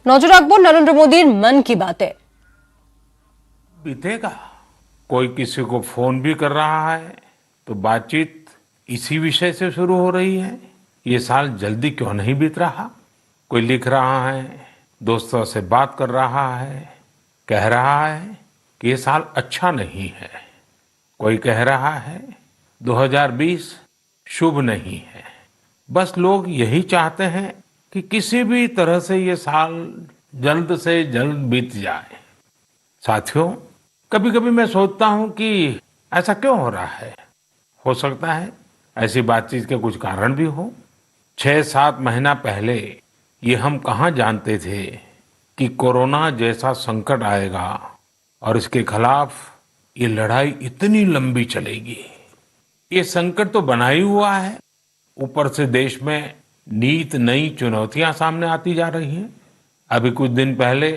नजर राखबो नरेंद्र मोदीर मन की बातें। बीतेगा। कोई किसी को फोन भी कर रहा है तो बातचीत इसी विषय से शुरू हो रही है। ये साल जल्दी क्यों नहीं बीत रहा। कोई लिख रहा है, दोस्तों से बात कर रहा है, कह रहा है कि ये साल अच्छा नहीं है। कोई कह रहा है 2020 शुभ नहीं है। बस लोग यही चाहते हैं कि किसी भी तरह से ये साल जल्द से जल्द बीत जाए। साथियों, कभी कभी मैं सोचता हूं कि ऐसा क्यों हो रहा है। हो सकता है ऐसी बातचीत के कुछ कारण भी हो। 6-7 महीना पहले ये हम कहाँ जानते थे कि कोरोना जैसा संकट आएगा और इसके खिलाफ ये लड़ाई इतनी लंबी चलेगी। ये संकट तो बना ही हुआ है, ऊपर से देश में नीत नई चुनौतियां सामने आती जा रही हैं। अभी कुछ दिन पहले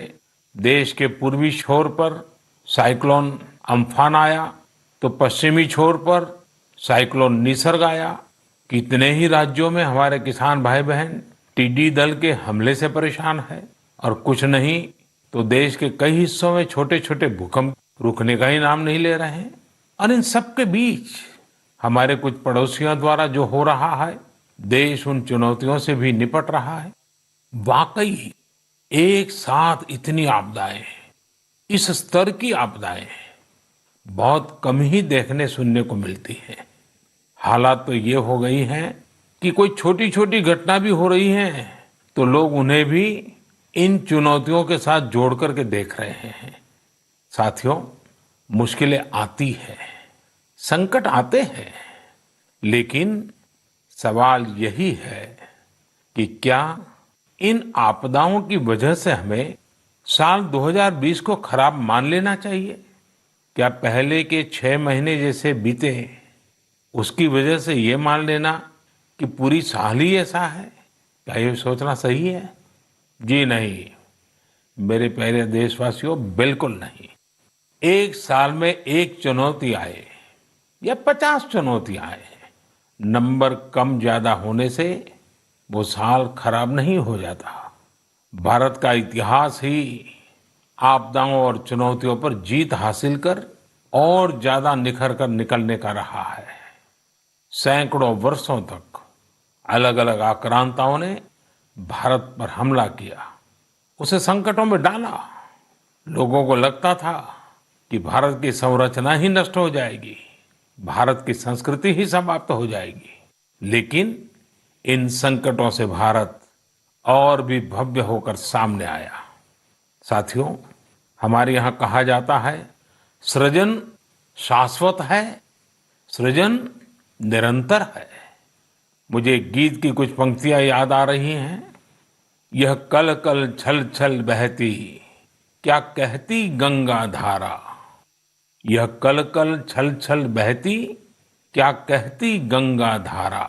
देश के पूर्वी छोर पर साइक्लोन अम्फान आया तो पश्चिमी छोर पर साइक्लोन निसर्ग आया। कितने ही राज्यों में हमारे किसान भाई बहन टिड्डी दल के हमले से परेशान है और कुछ नहीं तो देश के कई हिस्सों में छोटे छोटे भूकंप रुकने का ही नाम नहीं ले रहे हैं। और इन सब के बीच हमारे कुछ पड़ोसियों द्वारा जो हो रहा है, देश उन चुनौतियों से भी निपट रहा है। वाकई एक साथ इतनी आपदाएं, इस स्तर की आपदाएं बहुत कम ही देखने सुनने को मिलती हैं। हालात तो ये हो गई हैं कि कोई छोटी छोटी घटना भी हो रही है तो लोग उन्हें भी इन चुनौतियों के साथ जोड़ करके देख रहे हैं। साथियों, मुश्किलें आती है, संकट आते हैं, लेकिन सवाल यही है कि क्या इन आपदाओं की वजह से हमें साल 2020 को खराब मान लेना चाहिए। क्या पहले के 6 महीने जैसे बीते उसकी वजह से ये मान लेना कि पूरी साल ही ऐसा है, क्या ये सोचना सही है। जी नहीं, मेरे प्यारे देशवासियों, बिल्कुल नहीं। एक साल में एक चुनौती आए या 50 चुनौती आए, नंबर कम ज्यादा होने से वो साल खराब नहीं हो जाता। भारत का इतिहास ही आपदाओं और चुनौतियों पर जीत हासिल कर और ज्यादा निखर कर निकलने का रहा है। सैकड़ों वर्षों तक अलग अलग आक्रांताओं ने भारत पर हमला किया, उसे संकटों में डाला। लोगों को लगता था कि भारत की संरचना ही नष्ट हो जाएगी, भारत की संस्कृति ही समाप्त हो जाएगी। लेकिन इन संकटों से भारत और भी भव्य होकर सामने आया। साथियों, हमारे यहाँ कहा जाता है, सृजन शाश्वत है, सृजन निरंतर है। मुझे गीत की कुछ पंक्तियां याद आ रही हैं। यह कल कल छल छल बहती, क्या कहती गंगा धारा। यह कल कल छल छल बहती, क्या कहती गंगा धारा।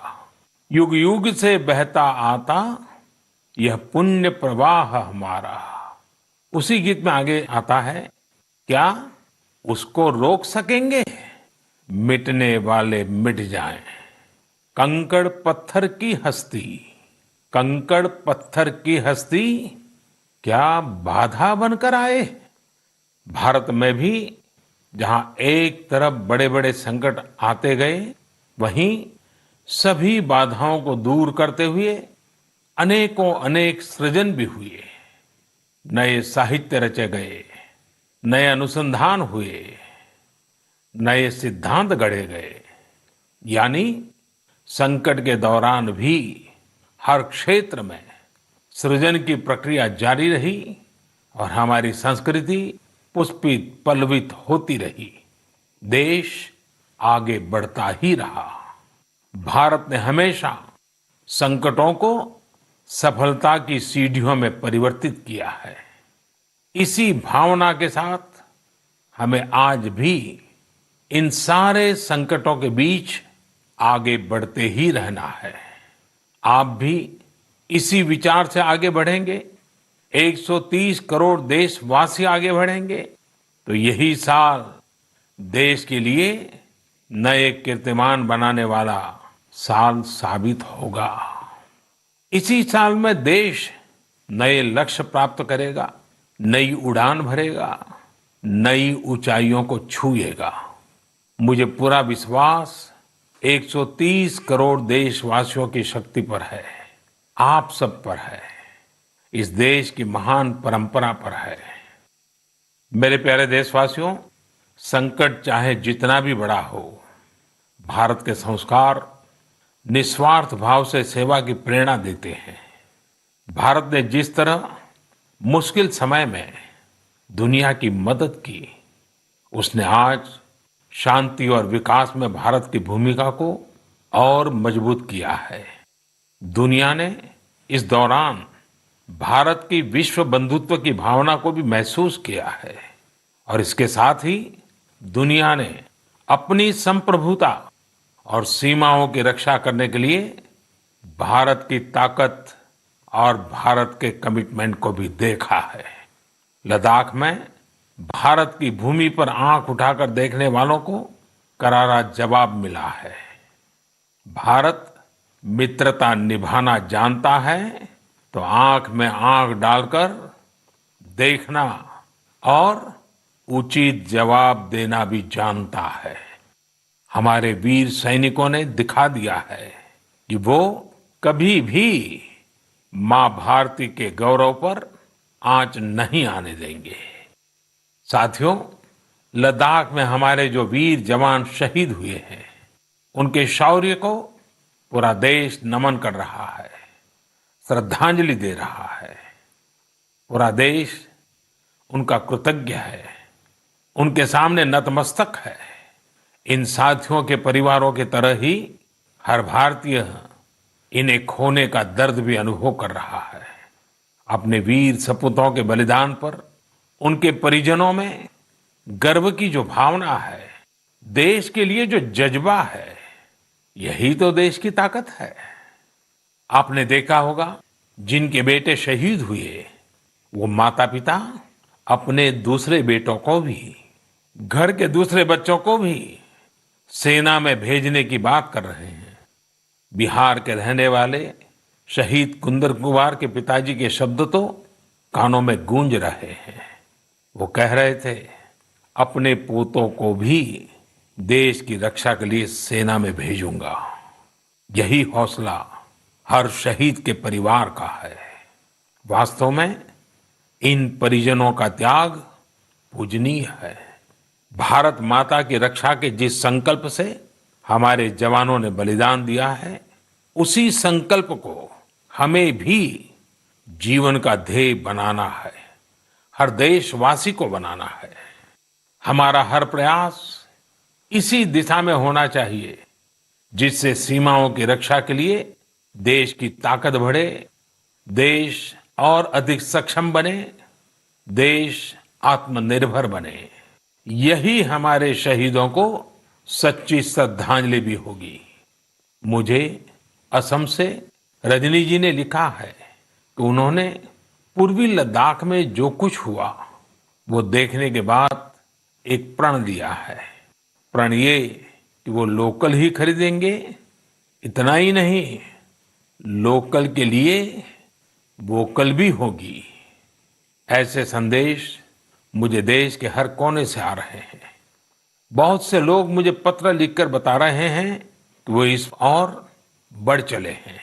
युग युग से बहता आता, यह पुण्य प्रवाह हमारा। उसी गीत में आगे आता है, क्या उसको रोक सकेंगे, मिटने वाले मिट जाएं। कंकड़ पत्थर की हस्ती, कंकड़ पत्थर की हस्ती, क्या बाधा बनकर आए। भारत में भी जहां एक तरफ बड़े बड़े संकट आते गए, वहीं सभी बाधाओं को दूर करते हुए अनेकों अनेक सृजन भी हुए। नए साहित्य रचे गए, नए अनुसंधान हुए, नए सिद्धांत गढ़े गए। यानी संकट के दौरान भी हर क्षेत्र में सृजन की प्रक्रिया जारी रही और हमारी संस्कृति पुष्पित पल्लवित होती रही। देश आगे बढ़ता ही रहा। भारत ने हमेशा संकटों को सफलता की सीढ़ियों में परिवर्तित किया है। इसी भावना के साथ हमें आज भी इन सारे संकटों के बीच आगे बढ़ते ही रहना है। आप भी इसी विचार से आगे बढ़ेंगे, 130 करोड़ देशवासी आगे बढ़ेंगे, तो यही साल देश के लिए नए कीर्तिमान बनाने वाला साल साबित होगा। इसी साल में देश नए लक्ष्य प्राप्त करेगा, नई उड़ान भरेगा, नई ऊंचाइयों को छुएगा। मुझे पूरा विश्वास 130 करोड़ देशवासियों की शक्ति पर है, आप सब पर है, इस देश की महान परंपरा पर है। मेरे प्यारे देशवासियों, संकट चाहे जितना भी बड़ा हो, भारत के संस्कार निस्वार्थ भाव से सेवा की प्रेरणा देते हैं। भारत ने जिस तरह मुश्किल समय में दुनिया की मदद की, उसने आज शांति और विकास में भारत की भूमिका को और मजबूत किया है। दुनिया ने इस दौरान भारत की विश्व बंधुत्व की भावना को भी महसूस किया है और इसके साथ ही दुनिया ने अपनी संप्रभुता और सीमाओं की रक्षा करने के लिए भारत की ताकत और भारत के कमिटमेंट को भी देखा है। लद्दाख में भारत की भूमि पर आंख उठाकर देखने वालों को करारा जवाब मिला है। भारत मित्रता निभाना जानता है तो आंख में आंख डालकर देखना और उचित जवाब देना भी जानता है। हमारे वीर सैनिकों ने दिखा दिया है कि वो कभी भी मां भारती के गौरव पर आंच नहीं आने देंगे। साथियों, लद्दाख में हमारे जो वीर जवान शहीद हुए हैं, उनके शौर्य को पूरा देश नमन कर रहा है, श्रद्धांजलि दे रहा है। पूरा देश उनका कृतज्ञ है, उनके सामने नतमस्तक है। इन साथियों के परिवारों की तरह ही हर भारतीय इन्हें खोने का दर्द भी अनुभव कर रहा है। अपने वीर सपूतों के बलिदान पर उनके परिजनों में गर्व की जो भावना है, देश के लिए जो जज्बा है, यही तो देश की ताकत है। आपने देखा होगा, जिनके बेटे शहीद हुए, वो माता पिता अपने दूसरे बेटों को भी, घर के दूसरे बच्चों को भी सेना में भेजने की बात कर रहे हैं। बिहार के रहने वाले शहीद कुंदन कुमार के पिताजी के शब्द तो कानों में गूंज रहे हैं। वो कह रहे थे, अपने पोतों को भी देश की रक्षा के लिए सेना में भेजूंगा। यही हौसला हर शहीद के परिवार का है। वास्तव में इन परिजनों का त्याग पूजनीय है। भारत माता की रक्षा के जिस संकल्प से हमारे जवानों ने बलिदान दिया है, उसी संकल्प को हमें भी जीवन का ध्येय बनाना है, हर देशवासी को बनाना है। हमारा हर प्रयास इसी दिशा में होना चाहिए, जिससे सीमाओं की रक्षा के लिए देश की ताकत बढ़े, देश और अधिक सक्षम बने, देश आत्मनिर्भर बने। यही हमारे शहीदों को सच्ची श्रद्धांजलि भी होगी। मुझे असम से रजनी जी ने लिखा है कि उन्होंने पूर्वी लद्दाख में जो कुछ हुआ, वो देखने के बाद एक प्रण लिया है। प्रण ये कि वो लोकल ही खरीदेंगे, इतना ही नहीं, लोकल के लिए वोकल भी होगी। ऐसे संदेश मुझे देश के हर कोने से आ रहे हैं। बहुत से लोग मुझे पत्र लिखकर बता रहे हैं कि वो इस और बढ़ चले हैं।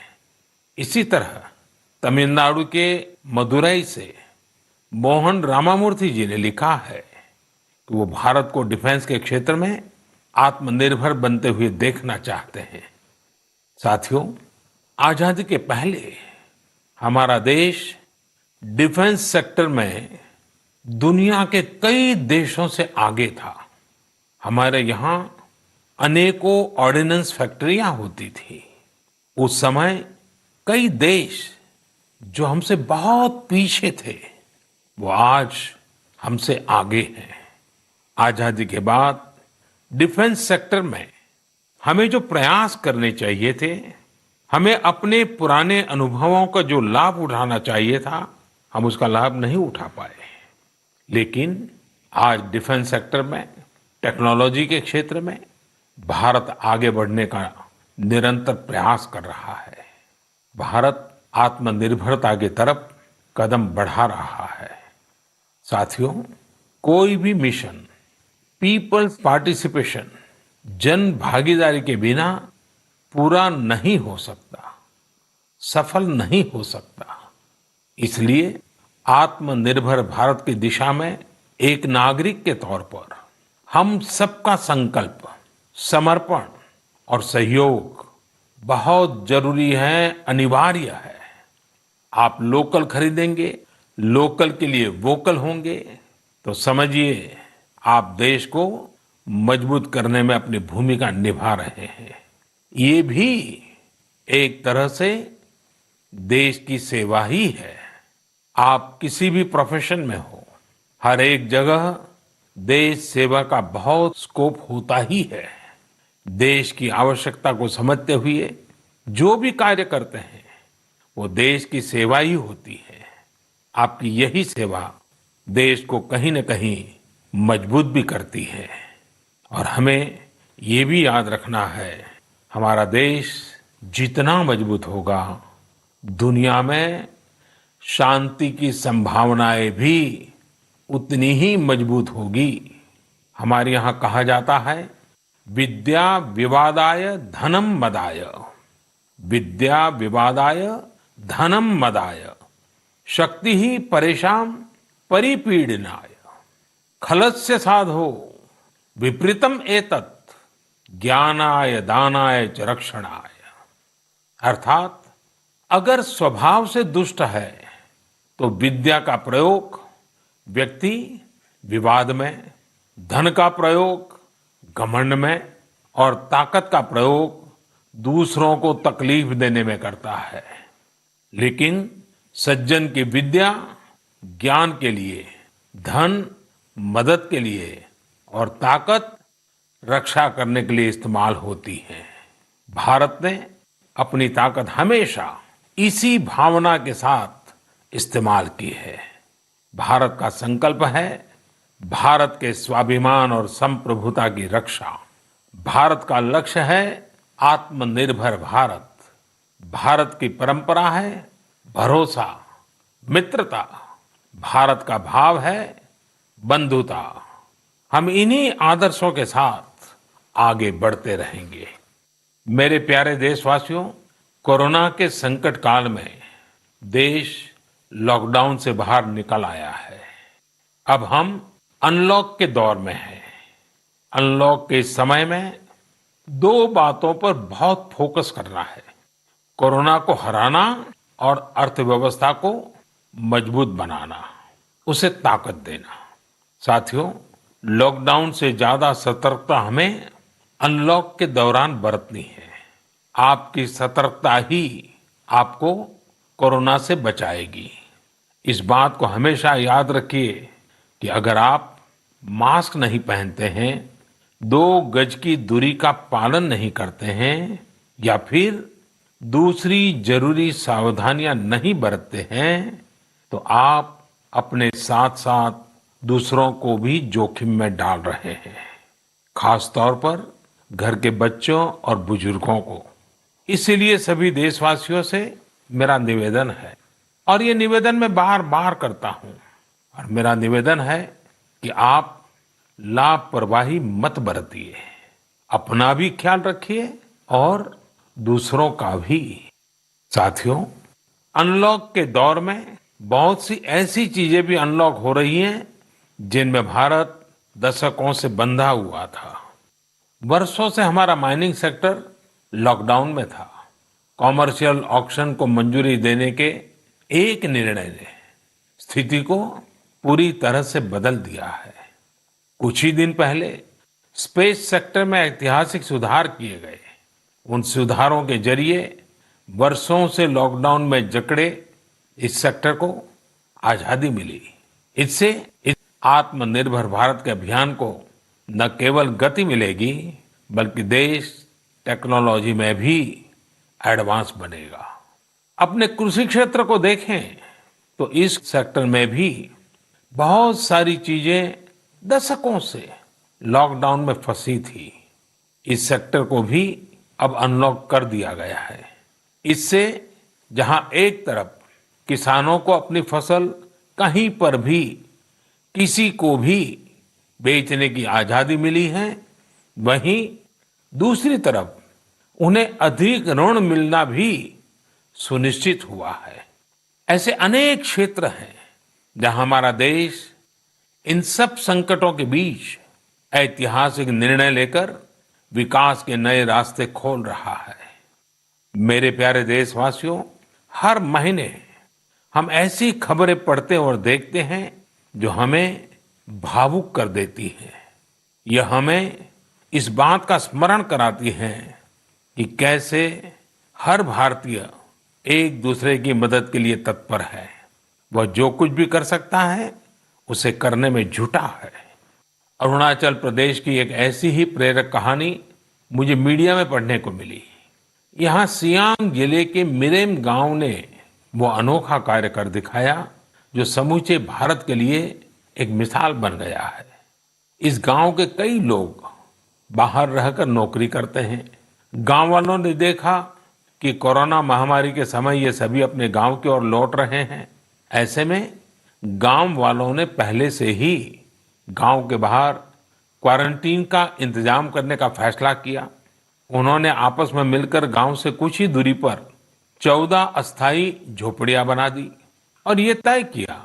इसी तरह तमिलनाडु के मदुरई से मोहन रामामूर्ति जी ने लिखा है कि वो भारत को डिफेंस के क्षेत्र में आत्मनिर्भर बनते हुए देखना चाहते हैं। साथियों, आजादी के पहले हमारा देश डिफेंस सेक्टर में दुनिया के कई देशों से आगे था। हमारे यहाँ अनेकों ऑर्डिनेंस फैक्ट्रियां होती थी। उस समय कई देश जो हमसे बहुत पीछे थे, वो आज हमसे आगे हैं। आजादी के बाद डिफेंस सेक्टर में हमें जो प्रयास करने चाहिए थे, हमें अपने पुराने अनुभवों का जो लाभ उठाना चाहिए था, हम उसका लाभ नहीं उठा पाए। लेकिन आज डिफेंस सेक्टर में, टेक्नोलॉजी के क्षेत्र में भारत आगे बढ़ने का निरंतर प्रयास कर रहा है। भारत आत्मनिर्भरता की तरफ कदम बढ़ा रहा है। साथियों, कोई भी मिशन पीपल्स पार्टिसिपेशन, जन भागीदारी के बिना पूरा नहीं हो सकता, सफल नहीं हो सकता। इसलिए आत्मनिर्भर भारत की दिशा में एक नागरिक के तौर पर हम सबका संकल्प, समर्पण और सहयोग बहुत जरूरी है, अनिवार्य है। आप लोकल खरीदेंगे, लोकल के लिए वोकल होंगे, तो समझिए आप देश को मजबूत करने में अपनी भूमिका निभा रहे हैं। ये भी एक तरह से देश की सेवा ही है। आप किसी भी प्रोफेशन में हो, हर एक जगह देश सेवा का बहुत स्कोप होता ही है। देश की आवश्यकता को समझते हुए जो भी कार्य करते हैं वो देश की सेवा ही होती है। आपकी यही सेवा देश को कहीं न कहीं मजबूत भी करती है। और हमें ये भी याद रखना है, हमारा देश जितना मजबूत होगा, दुनिया में शांति की संभावनाएं भी उतनी ही मजबूत होगी। हमारे यहाँ कहा जाता है, विद्या विवादाय धनम मदाय, विद्या विवादाय धनम मदाय, शक्ति ही परेशान परिपीडनाय, खलस्य साधो विपरीतम एतत्, ज्ञानाय दानाय च रक्षणाय। अर्थात अगर स्वभाव से दुष्ट है तो विद्या का प्रयोग व्यक्ति विवाद में, धन का प्रयोग घमंड में और ताकत का प्रयोग दूसरों को तकलीफ देने में करता है। लेकिन सज्जन की विद्या ज्ञान के लिए, धन मदद के लिए और ताकत रक्षा करने के लिए इस्तेमाल होती है। भारत ने अपनी ताकत हमेशा इसी भावना के साथ इस्तेमाल की है। भारत का संकल्प है भारत के स्वाभिमान और संप्रभुता की रक्षा। भारत का लक्ष्य है आत्मनिर्भर भारत। भारत की परंपरा है भरोसा, मित्रता। भारत का भाव है बंधुता। हम इन्हीं आदर्शों के साथ आगे बढ़ते रहेंगे। मेरे प्यारे देशवासियों, कोरोना के संकट काल में देश लॉकडाउन से बाहर निकल आया है। अब हम अनलॉक के दौर में हैं। अनलॉक के समय में दो बातों पर बहुत फोकस करना है, कोरोना को हराना और अर्थव्यवस्था को मजबूत बनाना, उसे ताकत देना। साथियों, लॉकडाउन से ज्यादा सतर्कता हमें अनलॉक के दौरान बरतनी है। आपकी सतर्कता ही आपको कोरोना से बचाएगी। इस बात को हमेशा याद रखिए कि अगर आप मास्क नहीं पहनते हैं, 2 गज की दूरी का पालन नहीं करते हैं या फिर दूसरी जरूरी सावधानियां नहीं बरतते हैं, तो आप अपने साथ साथ दूसरों को भी जोखिम में डाल रहे हैं, खास तौर पर घर के बच्चों और बुजुर्गों को। इसीलिए सभी देशवासियों से मेरा निवेदन है, और ये निवेदन मैं बार बार करता हूं, और मेरा निवेदन है कि आप लापरवाही मत बरतिए, अपना भी ख्याल रखिए और दूसरों का भी। साथियों, अनलॉक के दौर में बहुत सी ऐसी चीजें भी अनलॉक हो रही हैं जिनमें भारत दशकों से बंधा हुआ था। वर्षों से हमारा माइनिंग सेक्टर लॉकडाउन में था। कॉमर्शियल ऑक्शन को मंजूरी देने के एक निर्णय ने स्थिति को पूरी तरह से बदल दिया है। कुछ ही दिन पहले स्पेस सेक्टर में ऐतिहासिक सुधार किए गए। उन सुधारों के जरिए वर्षों से लॉकडाउन में जकड़े इस सेक्टर को आजादी मिली। इससे इस आत्मनिर्भर भारत के अभियान को न केवल गति मिलेगी, बल्कि देश टेक्नोलॉजी में भी एडवांस बनेगा। अपने कृषि क्षेत्र को देखें तो इस सेक्टर में भी बहुत सारी चीजें दशकों से लॉकडाउन में फंसी थी। इस सेक्टर को भी अब अनलॉक कर दिया गया है। इससे जहां एक तरफ किसानों को अपनी फसल कहीं पर भी किसी को भी बेचने की आजादी मिली है, वहीं दूसरी तरफ उन्हें अधिक ऋण मिलना भी सुनिश्चित हुआ है। ऐसे अनेक क्षेत्र हैं जहां हमारा देश इन सब संकटों के बीच ऐतिहासिक निर्णय लेकर विकास के नए रास्ते खोल रहा है। मेरे प्यारे देशवासियों, हर महीने हम ऐसी खबरें पढ़ते और देखते हैं जो हमें भावुक कर देती हैं। यह हमें इस बात का स्मरण कराती हैं कि कैसे हर भारतीय एक दूसरे की मदद के लिए तत्पर है। वह जो कुछ भी कर सकता है उसे करने में जुटा है। अरुणाचल प्रदेश की एक ऐसी ही प्रेरक कहानी मुझे मीडिया में पढ़ने को मिली। यहाँ सियांग जिले के मिरेम गांव ने वो अनोखा कार्य कर दिखाया जो समूचे भारत के लिए एक मिसाल बन गया है। इस गांव के कई लोग बाहर रहकर नौकरी करते हैं। गांव वालों ने देखा कि कोरोना महामारी के समय ये सभी अपने गांव की ओर लौट रहे हैं। ऐसे में गांव वालों ने पहले से ही गांव के बाहर क्वारंटीन का इंतजाम करने का फैसला किया। उन्होंने आपस में मिलकर गांव से कुछ ही दूरी पर 14 अस्थायी झोपड़ियां बना दी और ये तय किया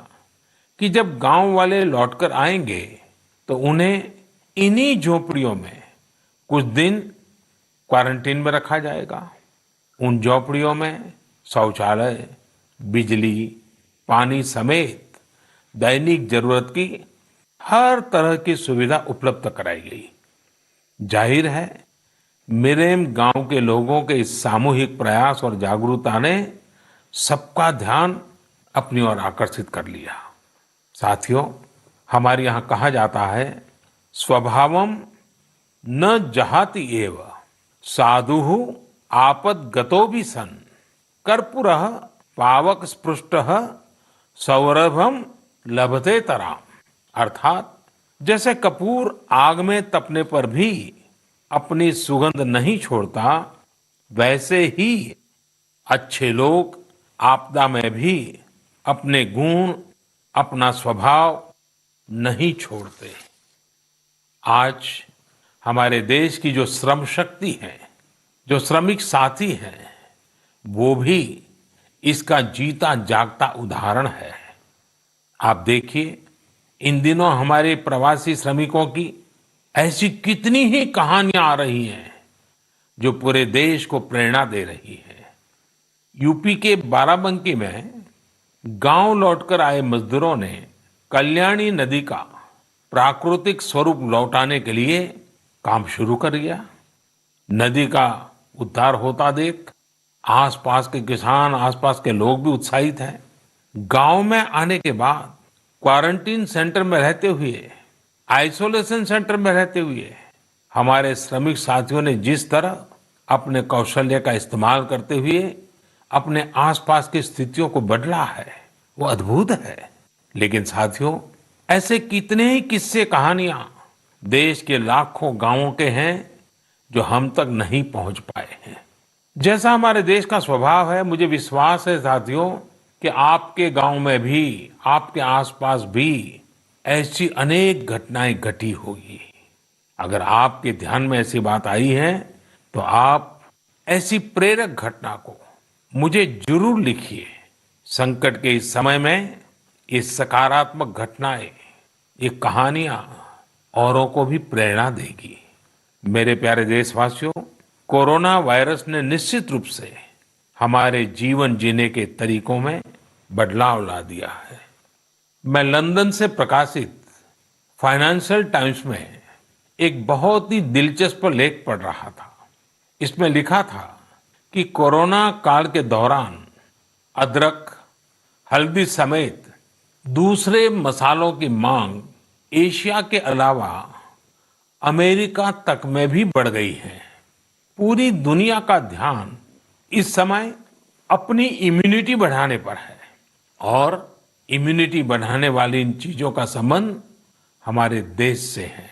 कि जब गांव वाले लौटकर आएंगे तो उन्हें इन्हीं झोपड़ियों में कुछ दिन क्वारंटीन में रखा जाएगा। उन झोपड़ियों में शौचालय, बिजली, पानी समेत दैनिक जरूरत की हर तरह की सुविधा उपलब्ध कराई गई। जाहिर है मिरेम गांव के लोगों के इस सामूहिक प्रयास और जागरूकता ने सबका ध्यान अपनी ओर आकर्षित कर लिया। साथियों, हमारे यहाँ कहा जाता है, स्वभावम न जहाति एव साधुः आपद्गतो भी सन कर्पूरः पावक स्पृष्टः सौरभम लभते तराम। अर्थात जैसे कपूर आग में तपने पर भी अपनी सुगंध नहीं छोड़ता, वैसे ही अच्छे लोग आपदा में भी अपने गुण, अपना स्वभाव नहीं छोड़ते। आज हमारे देश की जो श्रम शक्ति है, जो श्रमिक साथी हैं, वो भी इसका जीता जागता उदाहरण है। आप देखिए, इन दिनों हमारे प्रवासी श्रमिकों की ऐसी कितनी ही कहानियां आ रही हैं जो पूरे देश को प्रेरणा दे रही है। यूपी के बाराबंकी में गांव लौटकर आए मजदूरों ने कल्याणी नदी का प्राकृतिक स्वरूप लौटाने के लिए काम शुरू कर दिया। नदी का उद्धार होता देख आसपास के किसान, आसपास के लोग भी उत्साहित हैं। गांव में आने के बाद क्वारंटीन सेंटर में रहते हुए, आइसोलेशन सेंटर में रहते हुए हमारे श्रमिक साथियों ने जिस तरह अपने कौशल्य का इस्तेमाल करते हुए अपने आसपास की स्थितियों को बदला है, वो अद्भुत है। लेकिन साथियों, ऐसे कितने ही किस्से, कहानियां देश के लाखों गांवों के हैं जो हम तक नहीं पहुंच पाए हैं। जैसा हमारे देश का स्वभाव है, मुझे विश्वास है साथियों कि आपके गांव में भी, आपके आसपास भी ऐसी अनेक घटनाएं घटी होगी। अगर आपके ध्यान में ऐसी बात आई है तो आप ऐसी प्रेरक घटना को मुझे जरूर लिखिए। संकट के इस समय में ये सकारात्मक घटनाएं, ये कहानियां औरों को भी प्रेरणा देगी। मेरे प्यारे देशवासियों, कोरोना वायरस ने निश्चित रूप से हमारे जीवन जीने के तरीकों में बदलाव ला दिया है। मैं लंदन से प्रकाशित फाइनेंशियल टाइम्स में एक बहुत ही दिलचस्प लेख पढ़ रहा था। इसमें लिखा था कि कोरोना काल के दौरान अदरक, हल्दी समेत दूसरे मसालों की मांग एशिया के अलावा अमेरिका तक में भी बढ़ गई है। पूरी दुनिया का ध्यान इस समय अपनी इम्यूनिटी बढ़ाने पर है और इम्यूनिटी बढ़ाने वाली इन चीजों का संबंध हमारे देश से है।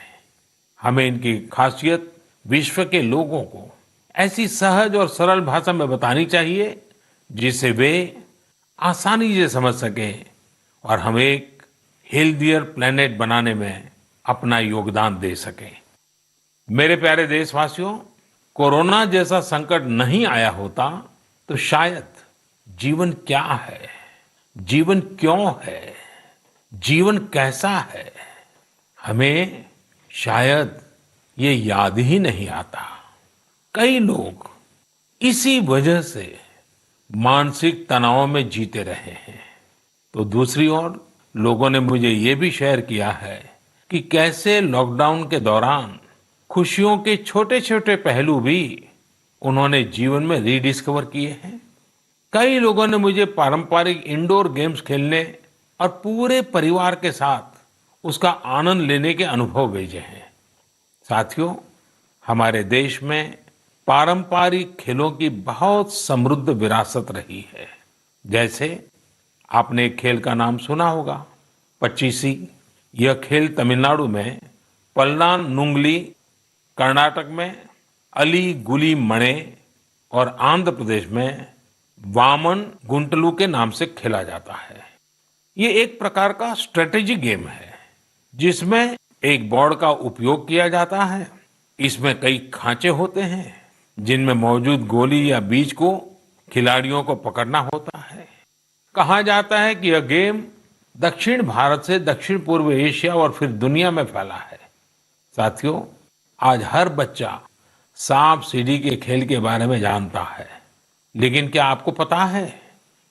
हमें इनकी खासियत विश्व के लोगों को ऐसी सहज और सरल भाषा में बतानी चाहिए जिसे वे आसानी से समझ सकें और हम एक हेल्दियर प्लेनेट बनाने में अपना योगदान दे सकें। मेरे प्यारे देशवासियों, कोरोना जैसा संकट नहीं आया होता तो शायद जीवन क्या है, जीवन क्यों है, जीवन कैसा है, हमें शायद ये याद ही नहीं आता। कई लोग इसी वजह से मानसिक तनाव में जीते रहे हैं। तो दूसरी ओर लोगों ने मुझे ये भी शेयर किया है कि कैसे लॉकडाउन के दौरान खुशियों के छोटे छोटे पहलू भी उन्होंने जीवन में रीडिस्कवर किए हैं। कई लोगों ने मुझे पारंपरिक इंडोर गेम्स खेलने और पूरे परिवार के साथ उसका आनंद लेने के अनुभव भेजे हैं। साथियों, हमारे देश में पारंपरिक खेलों की बहुत समृद्ध विरासत रही है। जैसे आपने एक खेल का नाम सुना होगा, पचीसी। यह खेल तमिलनाडु में पल्लानुंगली, कर्नाटक में अली गुली मणे और आंध्र प्रदेश में वामन गुंटलू के नाम से खेला जाता है। ये एक प्रकार का स्ट्रेटेजी गेम है जिसमें एक बोर्ड का उपयोग किया जाता है। इसमें कई खांचे होते हैं जिनमें मौजूद गोली या बीज को खिलाड़ियों को पकड़ना होता है। कहा जाता है कि यह गेम दक्षिण भारत से दक्षिण पूर्व एशिया और फिर दुनिया में फैला है। साथियों, आज हर बच्चा सांप सीढ़ी के खेल के बारे में जानता है, लेकिन क्या आपको पता है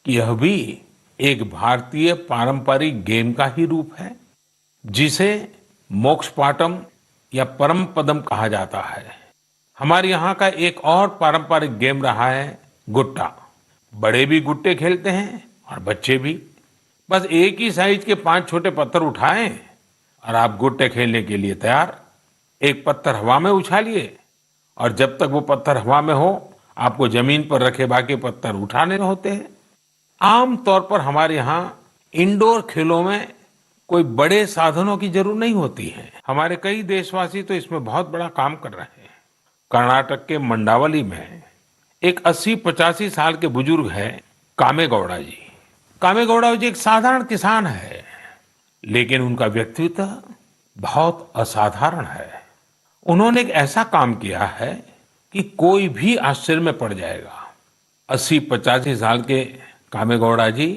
कि यह भी एक भारतीय पारंपरिक गेम का ही रूप है जिसे मोक्ष पाटम या परम पदम कहा जाता है। हमारे यहाँ का एक और पारंपरिक गेम रहा है गुट्टा। बड़े भी गुट्टे खेलते हैं और बच्चे भी। बस एक ही साइज के 5 छोटे पत्थर उठाएं और आप गुट्टे खेलने के लिए तैयार। एक पत्थर हवा में उछालिए और जब तक वो पत्थर हवा में हो आपको जमीन पर रखे बाकी पत्थर उठाने होते हैं। आमतौर पर हमारे यहाँ इंडोर खेलों में कोई बड़े साधनों की जरूरत नहीं होती है। हमारे कई देशवासी तो इसमें बहुत बड़ा काम कर रहे हैं। कर्नाटक के मंडावली में एक 80-85 साल के बुजुर्ग हैं कामेगौड़ा जी। कामेगौड़ा जी एक साधारण किसान है, लेकिन उनका व्यक्तित्व बहुत असाधारण है। उन्होंने एक ऐसा काम किया है कि कोई भी आश्चर्य में पड़ जाएगा। 80-85 साल के कामेगौड़ा जी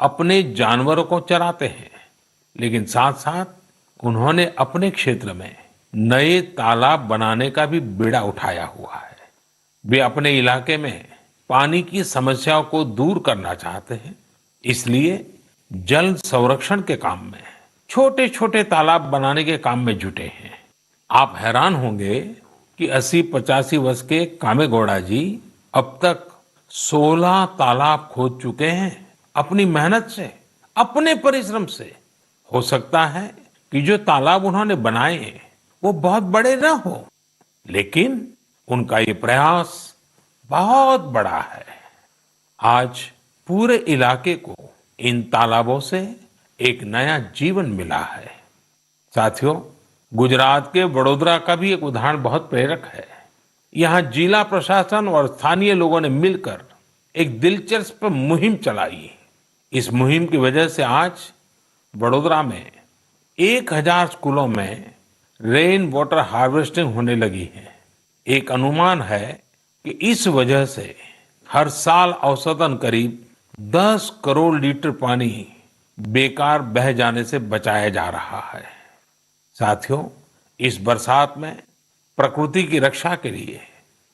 अपने जानवरों को चराते हैं, लेकिन साथ साथ उन्होंने अपने क्षेत्र में नए तालाब बनाने का भी बीड़ा उठाया हुआ है। वे अपने इलाके में पानी की समस्याओं को दूर करना चाहते हैं, इसलिए जल संरक्षण के काम में छोटे छोटे तालाब बनाने के काम में जुटे हैं। आप हैरान होंगे कि 80-85 वर्ष के कामेगौड़ा जी अब तक 16 तालाब खोद चुके हैं अपनी मेहनत से, अपने परिश्रम से। हो सकता है कि जो तालाब उन्होंने बनाए वो बहुत बड़े ना हो, लेकिन उनका ये प्रयास बहुत बड़ा है। आज पूरे इलाके को इन तालाबों से एक नया जीवन मिला है। साथियों, गुजरात के वडोदरा का भी एक उदाहरण बहुत प्रेरक है। यहाँ जिला प्रशासन और स्थानीय लोगों ने मिलकर एक दिलचस्प मुहिम चलाई। इस मुहिम की वजह से आज वडोदरा में 1000 स्कूलों में रेन वाटर हार्वेस्टिंग होने लगी है। एक अनुमान है कि इस वजह से हर साल औसतन करीब 10 करोड़ लीटर पानी बेकार बह जाने से बचाया जा रहा है। साथियों, इस बरसात में प्रकृति की रक्षा के लिए,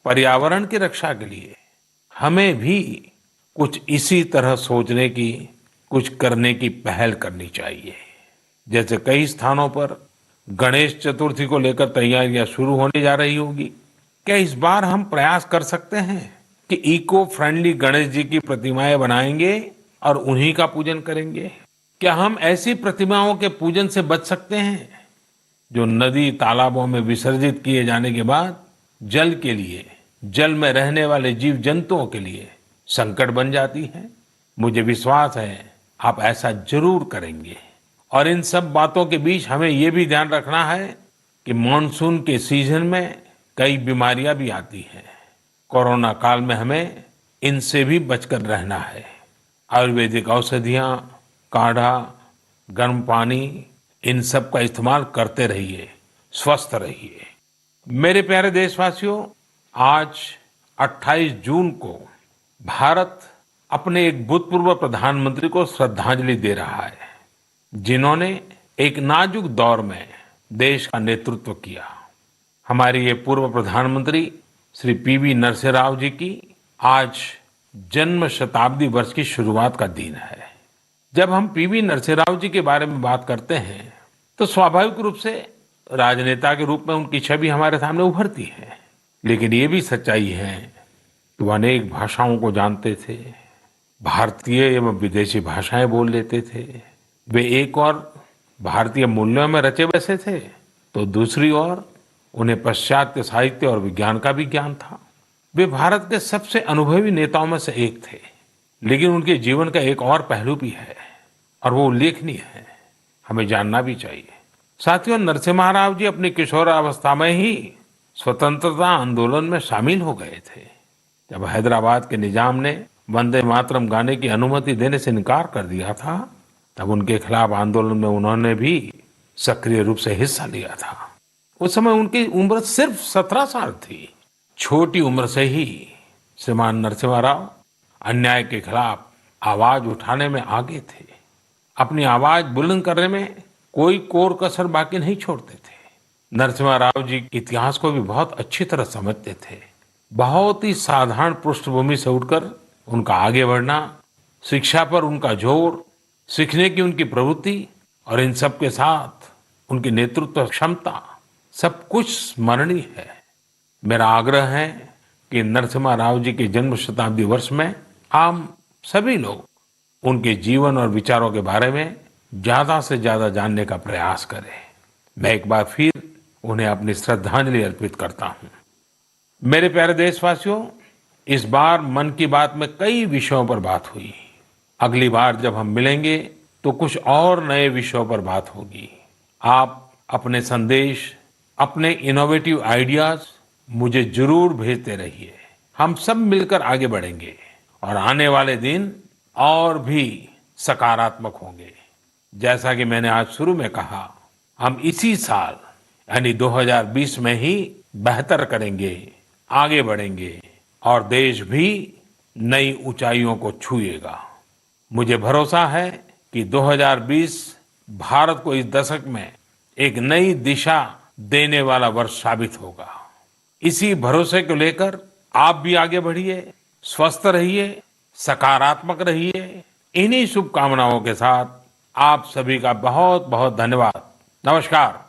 पर्यावरण की रक्षा के लिए हमें भी कुछ इसी तरह सोचने की, कुछ करने की पहल करनी चाहिए। जैसे कई स्थानों पर गणेश चतुर्थी को लेकर तैयारियां शुरू होने जा रही होगी। क्या इस बार हम प्रयास कर सकते हैं कि इको फ्रेंडली गणेश जी की प्रतिमाएं बनाएंगे और उन्हीं का पूजन करेंगे? क्या हम ऐसी प्रतिमाओं के पूजन से बच सकते हैं जो नदी तालाबों में विसर्जित किए जाने के बाद जल के लिए, जल में रहने वाले जीव जंतुओं के लिए संकट बन जाती है? मुझे विश्वास है आप ऐसा जरूर करेंगे। और इन सब बातों के बीच हमें ये भी ध्यान रखना है कि मॉनसून के सीजन में कई बीमारियां भी आती हैं। कोरोना काल में हमें इनसे भी बचकर रहना है। आयुर्वेदिक औषधियाँ, काढ़ा, गर्म पानी, इन सब का इस्तेमाल करते रहिए, स्वस्थ रहिए। मेरे प्यारे देशवासियों, आज 28 जून को भारत अपने एक भूतपूर्व प्रधानमंत्री को श्रद्धांजलि दे रहा है, जिन्होंने एक नाजुक दौर में देश का नेतृत्व किया। हमारे ये पूर्व प्रधानमंत्री श्री पीवी नरसिम्हा राव जी की आज जन्म शताब्दी वर्ष की शुरुआत का दिन है। जब हम पीवी नरसिम्हा राव जी के बारे में बात करते हैं तो स्वाभाविक रूप से राजनेता के रूप में उनकी छवि हमारे सामने उभरती है, लेकिन ये भी सच्चाई है कि वो अनेक भाषाओं को जानते थे, भारतीय एवं विदेशी भाषाएं बोल लेते थे। वे एक और भारतीय मूल्यों में रचे बसे थे, तो दूसरी ओर उन्हें पाश्चात्य साहित्य और विज्ञान का भी ज्ञान था। वे भारत के सबसे अनुभवी नेताओं में से एक थे, लेकिन उनके जीवन का एक और पहलू भी है और वो उल्लेखनीय है, हमें जानना भी चाहिए। साथियों, नरसिम्हा राव जी अपनी किशोरावस्था में ही स्वतंत्रता आंदोलन में शामिल हो गए थे। जब हैदराबाद के निजाम ने वंदे मातरम गाने की अनुमति देने से इनकार कर दिया था, तब उनके खिलाफ आंदोलन में उन्होंने भी सक्रिय रूप से हिस्सा लिया था। उस समय उनकी उम्र सिर्फ 17 साल थी। छोटी उम्र से ही श्रीमान नरसिम्हा राव अन्याय के खिलाफ आवाज उठाने में आगे थे। अपनी आवाज बुलंद करने में कोई कोर कसर बाकी नहीं छोड़ते थे। नरसिम्हा राव जी इतिहास को भी बहुत अच्छी तरह समझते थे। बहुत ही साधारण पृष्ठभूमि से उठकर उनका आगे बढ़ना, शिक्षा पर उनका जोर, सीखने की उनकी प्रवृत्ति और इन सब के साथ उनकी नेतृत्व क्षमता, सब कुछ स्मरणीय है। मेरा आग्रह है कि नरसिम्हा राव जी के जन्म शताब्दी वर्ष में हम सभी लोग उनके जीवन और विचारों के बारे में ज्यादा से ज्यादा जानने का प्रयास करें। मैं एक बार फिर उन्हें अपनी श्रद्धांजलि अर्पित करता हूं। मेरे प्यारे देशवासियों, इस बार मन की बात में कई विषयों पर बात हुई। अगली बार जब हम मिलेंगे तो कुछ और नए विषयों पर बात होगी। आप अपने संदेश, अपने इनोवेटिव आइडियाज मुझे जरूर भेजते रहिए। हम सब मिलकर आगे बढ़ेंगे और आने वाले दिन और भी सकारात्मक होंगे। जैसा कि मैंने आज शुरू में कहा, हम इसी साल यानी 2020 में ही बेहतर करेंगे, आगे बढ़ेंगे और देश भी नई ऊंचाइयों को छुएगा। मुझे भरोसा है कि 2020 भारत को इस दशक में एक नई दिशा देने वाला वर्ष साबित होगा। इसी भरोसे को लेकर आप भी आगे बढ़िए, स्वस्थ रहिए, सकारात्मक रहिए। इन्हीं शुभकामनाओं के साथ आप सभी का बहुत बहुत धन्यवाद। नमस्कार।